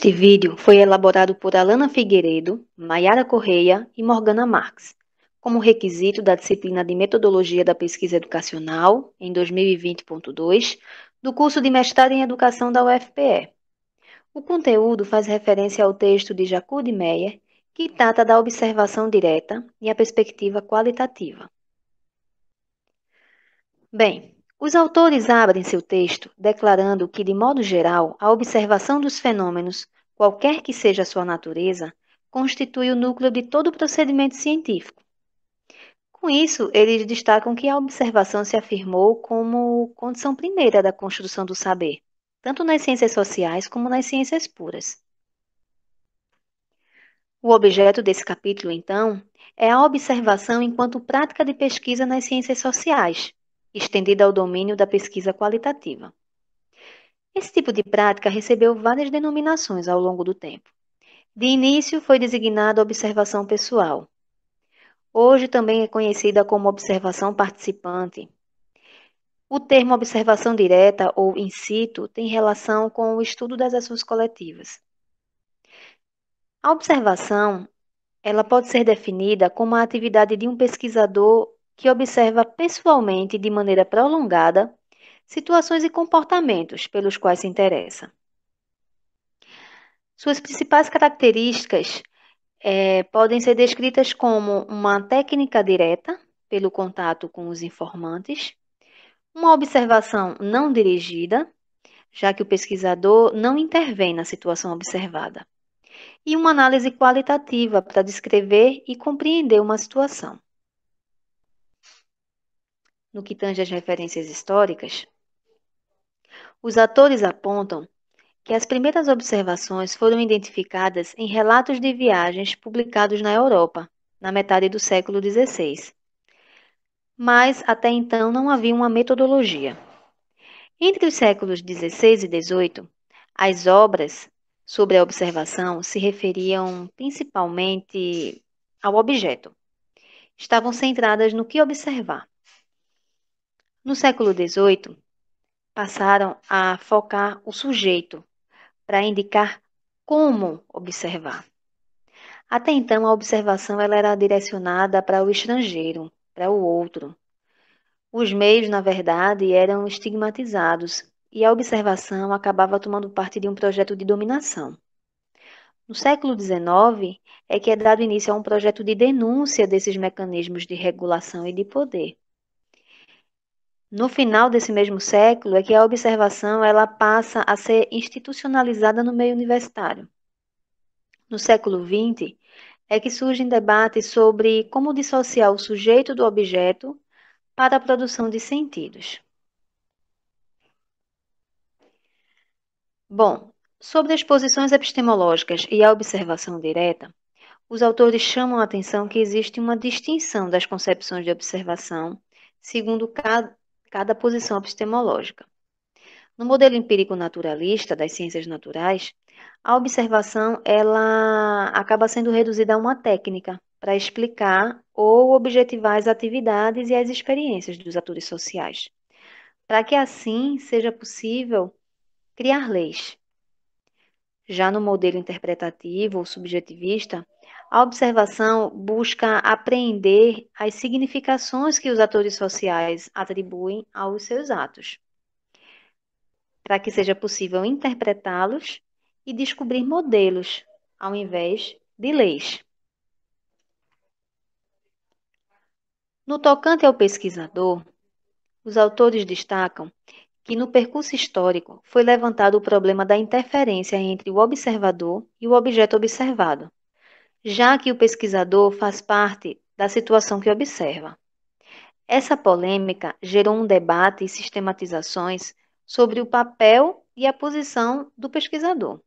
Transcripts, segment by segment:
Este vídeo foi elaborado por Alana Figueiredo, Maiara Correia e Morgana Marques, como requisito da disciplina de Metodologia da Pesquisa Educacional, em 2020.2, do curso de Mestrado em Educação da UFPE. O conteúdo faz referência ao texto de Jacob Meyer, que trata da observação direta e a perspectiva qualitativa. Bem, os autores abrem seu texto declarando que, de modo geral, a observação dos fenômenos, qualquer que seja a sua natureza, constitui o núcleo de todo o procedimento científico. Com isso, eles destacam que a observação se afirmou como condição primeira da construção do saber, tanto nas ciências sociais como nas ciências puras. O objeto desse capítulo, então, é a observação enquanto prática de pesquisa nas ciências sociais, estendida ao domínio da pesquisa qualitativa. Esse tipo de prática recebeu várias denominações ao longo do tempo. De início, foi designada observação pessoal. Hoje também é conhecida como observação participante. O termo observação direta ou in situ tem relação com o estudo das ações coletivas. A observação, ela pode ser definida como a atividade de um pesquisador que observa pessoalmente de maneira prolongada situações e comportamentos pelos quais se interessa. Suas principais características podem ser descritas como uma técnica direta, pelo contato com os informantes, uma observação não dirigida, já que o pesquisador não intervém na situação observada, e uma análise qualitativa para descrever e compreender uma situação. No que tange às referências históricas, os autores apontam que as primeiras observações foram identificadas em relatos de viagens publicados na Europa, na metade do século XVI. Mas até então não havia uma metodologia. Entre os séculos XVI e XVIII, as obras sobre a observação se referiam principalmente ao objeto. Estavam centradas no que observar. No século XVIII, passaram a focar o sujeito para indicar como observar. Até então, a observação ela era direcionada para o estrangeiro, para o outro. Os meios, na verdade, eram estigmatizados e a observação acabava tomando parte de um projeto de dominação. No século XIX, é que é dado início a um projeto de denúncia desses mecanismos de regulação e de poder. No final desse mesmo século, é que a observação ela passa a ser institucionalizada no meio universitário. No século XX, é que surgem debates sobre como dissociar o sujeito do objeto para a produção de sentidos. Bom, sobre as posições epistemológicas e a observação direta, os autores chamam a atenção que existe uma distinção das concepções de observação segundo cada posição epistemológica. No modelo empírico naturalista das ciências naturais, a observação ela acaba sendo reduzida a uma técnica para explicar ou objetivar as atividades e as experiências dos atores sociais, para que assim seja possível criar leis. Já no modelo interpretativo ou subjetivista, a observação busca apreender as significações que os atores sociais atribuem aos seus atos, para que seja possível interpretá-los e descobrir modelos, ao invés de leis. No tocante ao pesquisador, os autores destacam que no percurso histórico foi levantado o problema da interferência entre o observador e o objeto observado, já que o pesquisador faz parte da situação que observa. Essa polêmica gerou um debate e sistematizações sobre o papel e a posição do pesquisador.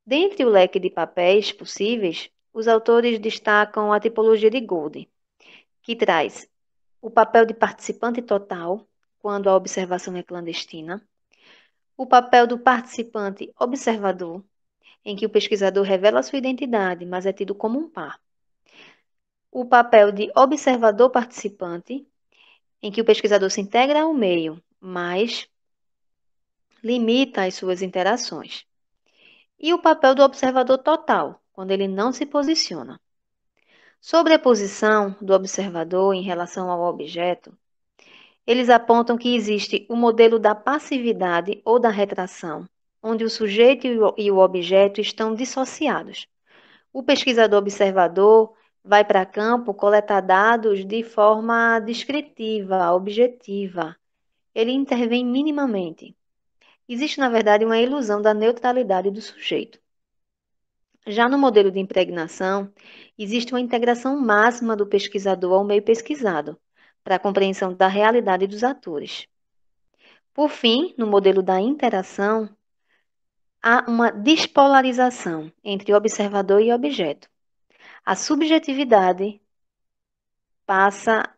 Dentre o leque de papéis possíveis, os autores destacam a tipologia de Gould, que traz o papel de participante total, quando a observação é clandestina, o papel do participante observador, em que o pesquisador revela sua identidade, mas é tido como um par, o papel de observador participante, em que o pesquisador se integra ao meio, mas limita as suas interações. e o papel do observador total, quando ele não se posiciona. Sobre a posição do observador em relação ao objeto, eles apontam que existe o modelo da passividade ou da retração, onde o sujeito e o objeto estão dissociados. O pesquisador observador vai para campo coletar dados de forma descritiva, objetiva. Ele intervém minimamente. Existe, na verdade, uma ilusão da neutralidade do sujeito. Já no modelo de impregnação, existe uma integração máxima do pesquisador ao meio pesquisado, para a compreensão da realidade dos atores. Por fim, no modelo da interação, há uma despolarização entre observador e objeto. A subjetividade passa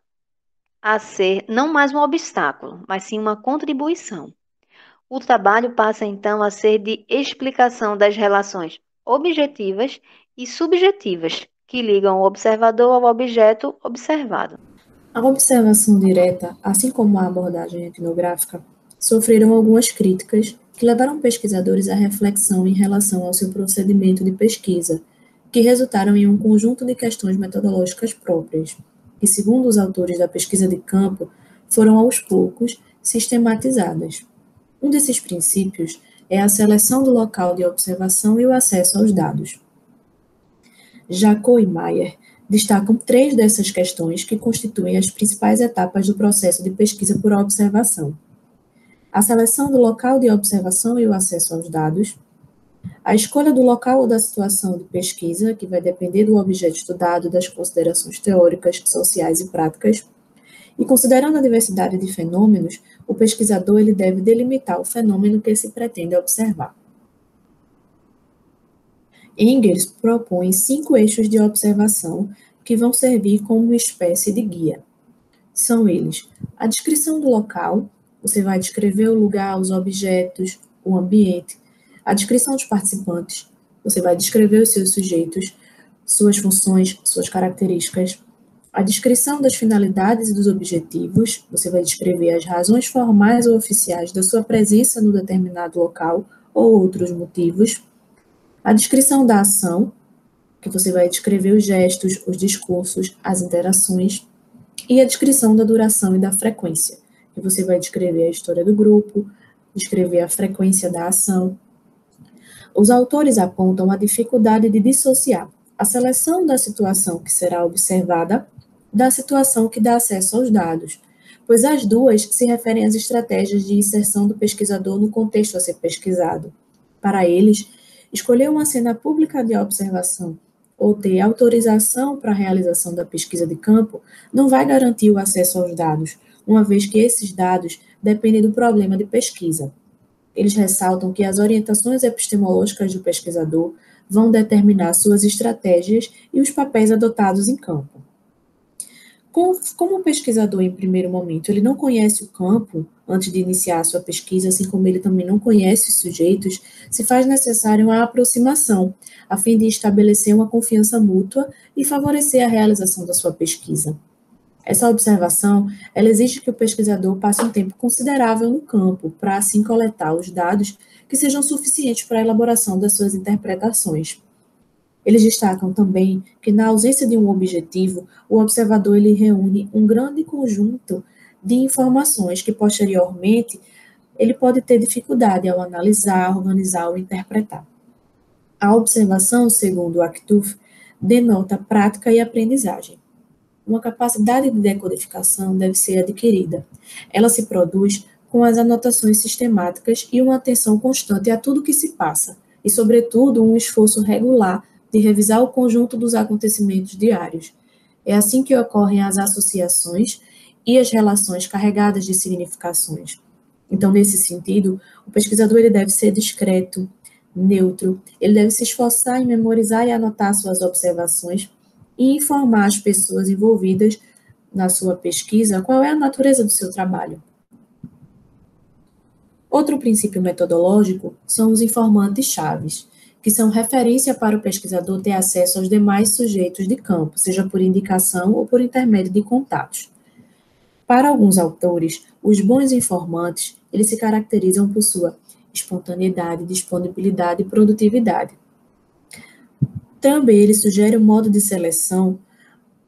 a ser não mais um obstáculo, mas sim uma contribuição. O trabalho passa então a ser de explicação das relações objetivas e subjetivas que ligam o observador ao objeto observado. A observação direta, assim como a abordagem etnográfica, sofreram algumas críticas que levaram pesquisadores à reflexão em relação ao seu procedimento de pesquisa, que resultaram em um conjunto de questões metodológicas próprias, que, segundo os autores da pesquisa de campo, foram aos poucos sistematizadas. Um desses princípios é a seleção do local de observação e o acesso aos dados. Jacot e Mayer destacam 3 dessas questões que constituem as principais etapas do processo de pesquisa por observação: a seleção do local de observação e o acesso aos dados, a escolha do local ou da situação de pesquisa, que vai depender do objeto estudado, das considerações teóricas, sociais e práticas, e considerando a diversidade de fenômenos, o pesquisador ele deve delimitar o fenômeno que se pretende observar. Engels propõe 5 eixos de observação que vão servir como uma espécie de guia. São eles: a descrição do local, você vai descrever o lugar, os objetos, o ambiente; a descrição dos participantes, você vai descrever os seus sujeitos, suas funções, suas características; a descrição das finalidades e dos objetivos, você vai descrever as razões formais ou oficiais da sua presença no determinado local ou outros motivos; a descrição da ação, que você vai descrever os gestos, os discursos, as interações; e a descrição da duração e da frequência, que você vai descrever a história do grupo, descrever a frequência da ação. Os autores apontam a dificuldade de dissociar a seleção da situação que será observada da situação que dá acesso aos dados, pois as duas se referem às estratégias de inserção do pesquisador no contexto a ser pesquisado. Para eles, escolher uma cena pública de observação ou ter autorização para a realização da pesquisa de campo não vai garantir o acesso aos dados, uma vez que esses dados dependem do problema de pesquisa. Eles ressaltam que as orientações epistemológicas do pesquisador vão determinar suas estratégias e os papéis adotados em campo. Como o pesquisador, em primeiro momento, ele não conhece o campo antes de iniciar a sua pesquisa, assim como ele também não conhece os sujeitos, se faz necessário uma aproximação, a fim de estabelecer uma confiança mútua e favorecer a realização da sua pesquisa. Essa observação, ela exige que o pesquisador passe um tempo considerável no campo, para assim coletar os dados que sejam suficientes para a elaboração das suas interpretações. Eles destacam também que, na ausência de um objetivo, o observador ele reúne um grande conjunto de informações que, posteriormente, ele pode ter dificuldade ao analisar, organizar ou interpretar. A observação, segundo Achtuf, denota prática e aprendizagem. Uma capacidade de decodificação deve ser adquirida. Ela se produz com as anotações sistemáticas e uma atenção constante a tudo que se passa, e, sobretudo, um esforço regular de revisar o conjunto dos acontecimentos diários. É assim que ocorrem as associações e as relações carregadas de significações. Então, nesse sentido, o pesquisador ele deve ser discreto, neutro, ele deve se esforçar em memorizar e anotar suas observações e informar as pessoas envolvidas na sua pesquisa qual é a natureza do seu trabalho. Outro princípio metodológico são os informantes chaves, que são referência para o pesquisador ter acesso aos demais sujeitos de campo, seja por indicação ou por intermédio de contatos. Para alguns autores, os bons informantes, eles se caracterizam por sua espontaneidade, disponibilidade e produtividade. Também ele sugere um modo de seleção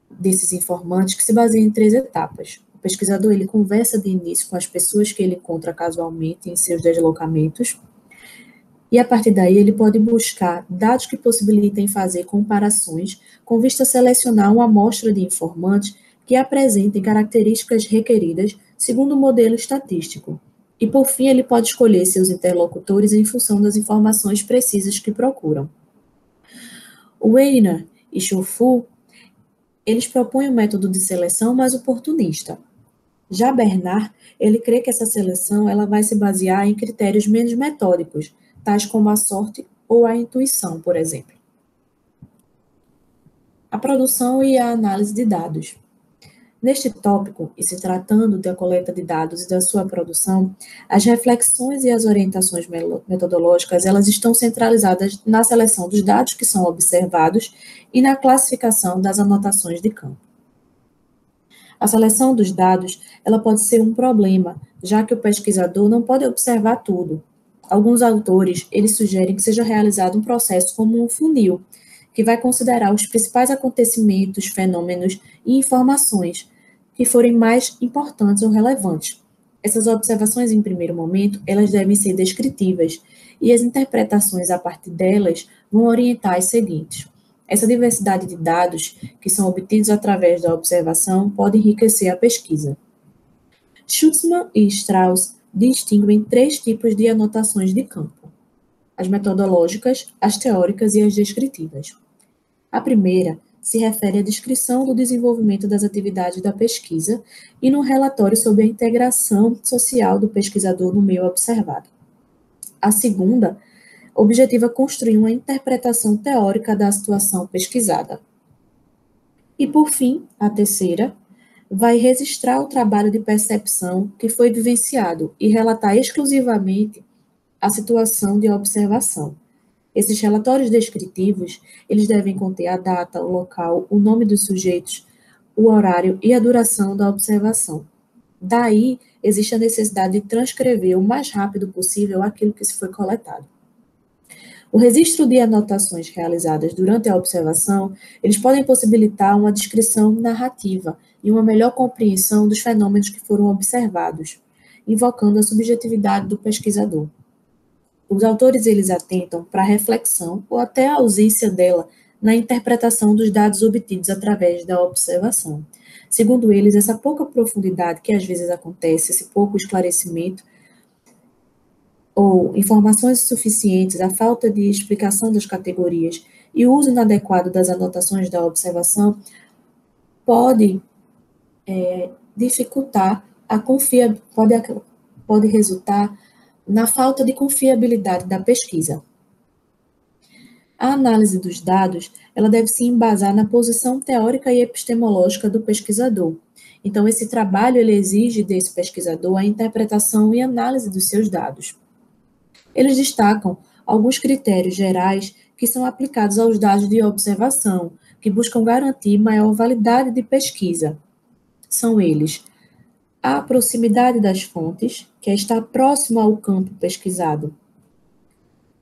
desses informantes que se baseia em 3 etapas. O pesquisador ele conversa de início com as pessoas que ele encontra casualmente em seus deslocamentos, e a partir daí ele pode buscar dados que possibilitem fazer comparações com vista a selecionar uma amostra de informantes que apresentem características requeridas segundo o modelo estatístico. E por fim ele pode escolher seus interlocutores em função das informações precisas que procuram. Weiner e Schouffu, eles propõem um método de seleção mais oportunista. Já Bernard, ele crê que essa seleção ela vai se basear em critérios menos metódicos, tais como a sorte ou a intuição, por exemplo. A produção e a análise de dados. Neste tópico, e se tratando da coleta de dados e da sua produção, as reflexões e as orientações metodológicas, elas estão centralizadas na seleção dos dados que são observados e na classificação das anotações de campo. A seleção dos dados, ela pode ser um problema, já que o pesquisador não pode observar tudo. Alguns autores, eles sugerem que seja realizado um processo como um funil, que vai considerar os principais acontecimentos, fenômenos e informações que forem mais importantes ou relevantes. Essas observações, em primeiro momento, elas devem ser descritivas, e as interpretações a partir delas vão orientar as seguintes. Essa diversidade de dados, que são obtidos através da observação, pode enriquecer a pesquisa. Schutzman e Strauss distinguem 3 tipos de anotações de campo: as metodológicas, as teóricas e as descritivas. A primeira se refere à descrição do desenvolvimento das atividades da pesquisa e no relatório sobre a integração social do pesquisador no meio observado. A segunda objetiva construir uma interpretação teórica da situação pesquisada. E, por fim, a terceira vai registrar o trabalho de percepção que foi vivenciado e relatar exclusivamente a situação de observação. Esses relatórios descritivos, eles devem conter a data, o local, o nome dos sujeitos, o horário e a duração da observação. Daí, existe a necessidade de transcrever o mais rápido possível aquilo que se foi coletado. O registro de anotações realizadas durante a observação, eles podem possibilitar uma descrição narrativa e uma melhor compreensão dos fenômenos que foram observados, invocando a subjetividade do pesquisador. Os autores eles atentam para a reflexão ou até a ausência dela na interpretação dos dados obtidos através da observação. Segundo eles, essa pouca profundidade que às vezes acontece, esse pouco esclarecimento, ou informações insuficientes, a falta de explicação das categorias e o uso inadequado das anotações da observação pode dificultar pode resultar na falta de confiabilidade da pesquisa. A análise dos dados, ela deve se embasar na posição teórica e epistemológica do pesquisador. Então, esse trabalho ele exige desse pesquisador a interpretação e análise dos seus dados. Eles destacam alguns critérios gerais que são aplicados aos dados de observação, que buscam garantir maior validade de pesquisa. São eles: a proximidade das fontes, que é estar próximo ao campo pesquisado;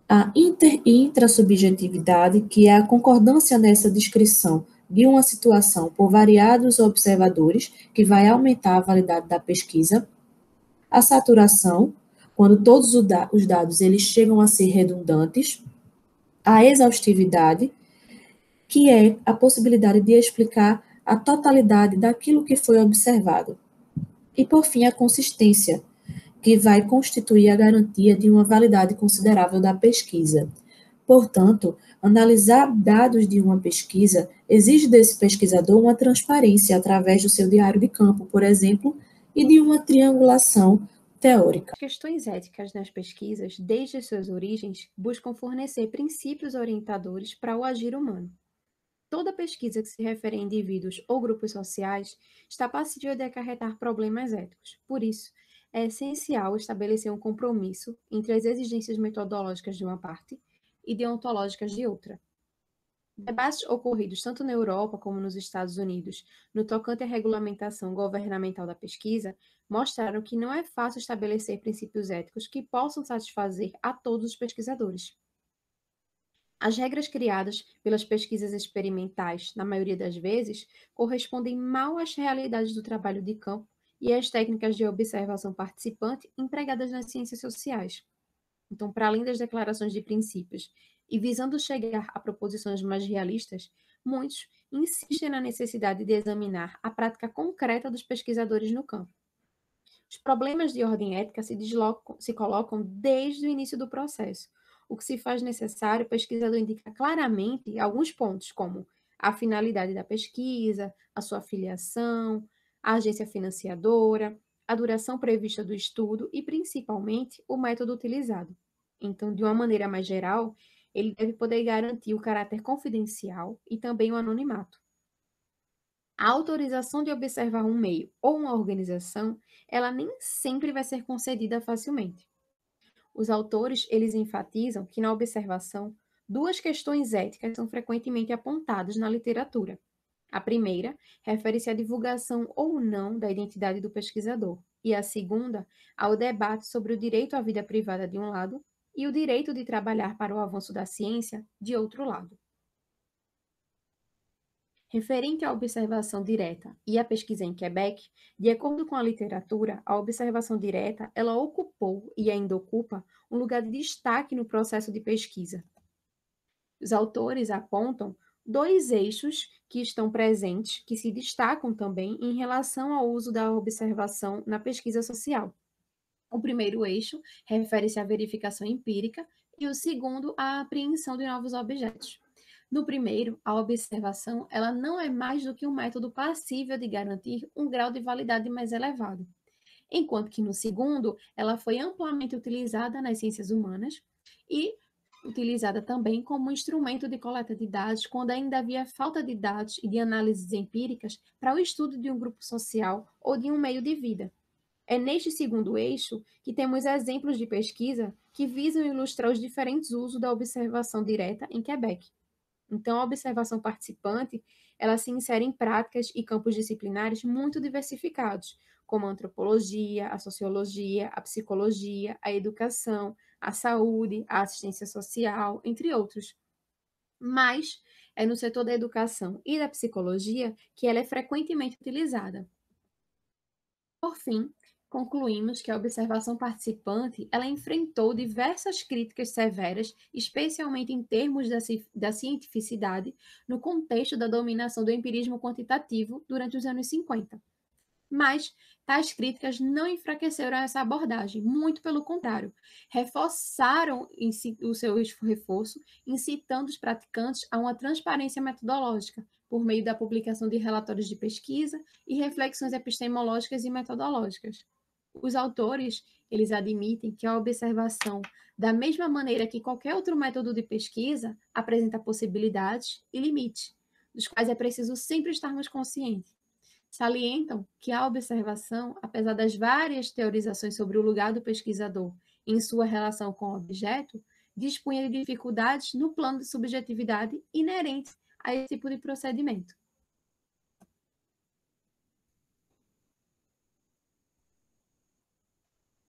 a inter e intrassubjetividade, que é a concordância nessa descrição de uma situação por variados observadores, que vai aumentar a validade da pesquisa; a saturação, quando todos os dados eles chegam a ser redundantes; a exaustividade, que é a possibilidade de explicar a totalidade daquilo que foi observado; e, por fim, a consistência, que vai constituir a garantia de uma validade considerável da pesquisa. Portanto, analisar dados de uma pesquisa exige desse pesquisador uma transparência através do seu diário de campo, por exemplo, e de uma triangulação teórica. As questões éticas nas pesquisas, desde suas origens, buscam fornecer princípios orientadores para o agir humano. Toda pesquisa que se refere a indivíduos ou grupos sociais está passível de acarretar problemas éticos. Por isso, é essencial estabelecer um compromisso entre as exigências metodológicas de uma parte e deontológicas de outra. Debates ocorridos tanto na Europa como nos Estados Unidos, no tocante à regulamentação governamental da pesquisa, mostraram que não é fácil estabelecer princípios éticos que possam satisfazer a todos os pesquisadores. As regras criadas pelas pesquisas experimentais, na maioria das vezes, correspondem mal às realidades do trabalho de campo e às técnicas de observação participante empregadas nas ciências sociais. Então, para além das declarações de princípios e visando chegar a proposições mais realistas, muitos insistem na necessidade de examinar a prática concreta dos pesquisadores no campo. Os problemas de ordem ética se colocam desde o início do processo. O que se faz necessário, o pesquisador indica claramente alguns pontos, como a finalidade da pesquisa, a sua filiação, a agência financiadora, a duração prevista do estudo e, principalmente, o método utilizado. Então, de uma maneira mais geral, ele deve poder garantir o caráter confidencial e também o anonimato. A autorização de observar um meio ou uma organização, ela nem sempre vai ser concedida facilmente. Os autores, eles enfatizam que na observação, duas questões éticas são frequentemente apontadas na literatura. A primeira refere-se à divulgação ou não da identidade do pesquisador, e a segunda, ao debate sobre o direito à vida privada de um lado e o direito de trabalhar para o avanço da ciência de outro lado. Referente à observação direta e à pesquisa em Quebec, de acordo com a literatura, a observação direta, ela ocupou e ainda ocupa um lugar de destaque no processo de pesquisa. Os autores apontam dois eixos que estão presentes, que se destacam também em relação ao uso da observação na pesquisa social. O primeiro eixo refere-se à verificação empírica e o segundo à apreensão de novos objetos. No primeiro, a observação ela não é mais do que um método passível de garantir um grau de validade mais elevado, enquanto que no segundo, ela foi amplamente utilizada nas ciências humanas e utilizada também como instrumento de coleta de dados quando ainda havia falta de dados e de análises empíricas para o estudo de um grupo social ou de um meio de vida. É neste segundo eixo que temos exemplos de pesquisa que visam ilustrar os diferentes usos da observação direta em Quebec. Então, a observação participante, ela se insere em práticas e campos disciplinares muito diversificados, como a antropologia, a sociologia, a psicologia, a educação, a saúde, a assistência social, entre outros. Mas é no setor da educação e da psicologia que ela é frequentemente utilizada. Por fim, concluímos que a observação participante ela enfrentou diversas críticas severas, especialmente em termos da cientificidade, no contexto da dominação do empirismo quantitativo durante os anos 50. Mas tais críticas não enfraqueceram essa abordagem, muito pelo contrário, reforçaram o seu reforço, incitando os praticantes a uma transparência metodológica, por meio da publicação de relatórios de pesquisa e reflexões epistemológicas e metodológicas. Os autores, eles admitem que a observação, da mesma maneira que qualquer outro método de pesquisa, apresenta possibilidades e limites, dos quais é preciso sempre estarmos conscientes. Salientam que a observação, apesar das várias teorizações sobre o lugar do pesquisador em sua relação com o objeto, dispunha de dificuldades no plano de subjetividade inerentes a esse tipo de procedimento.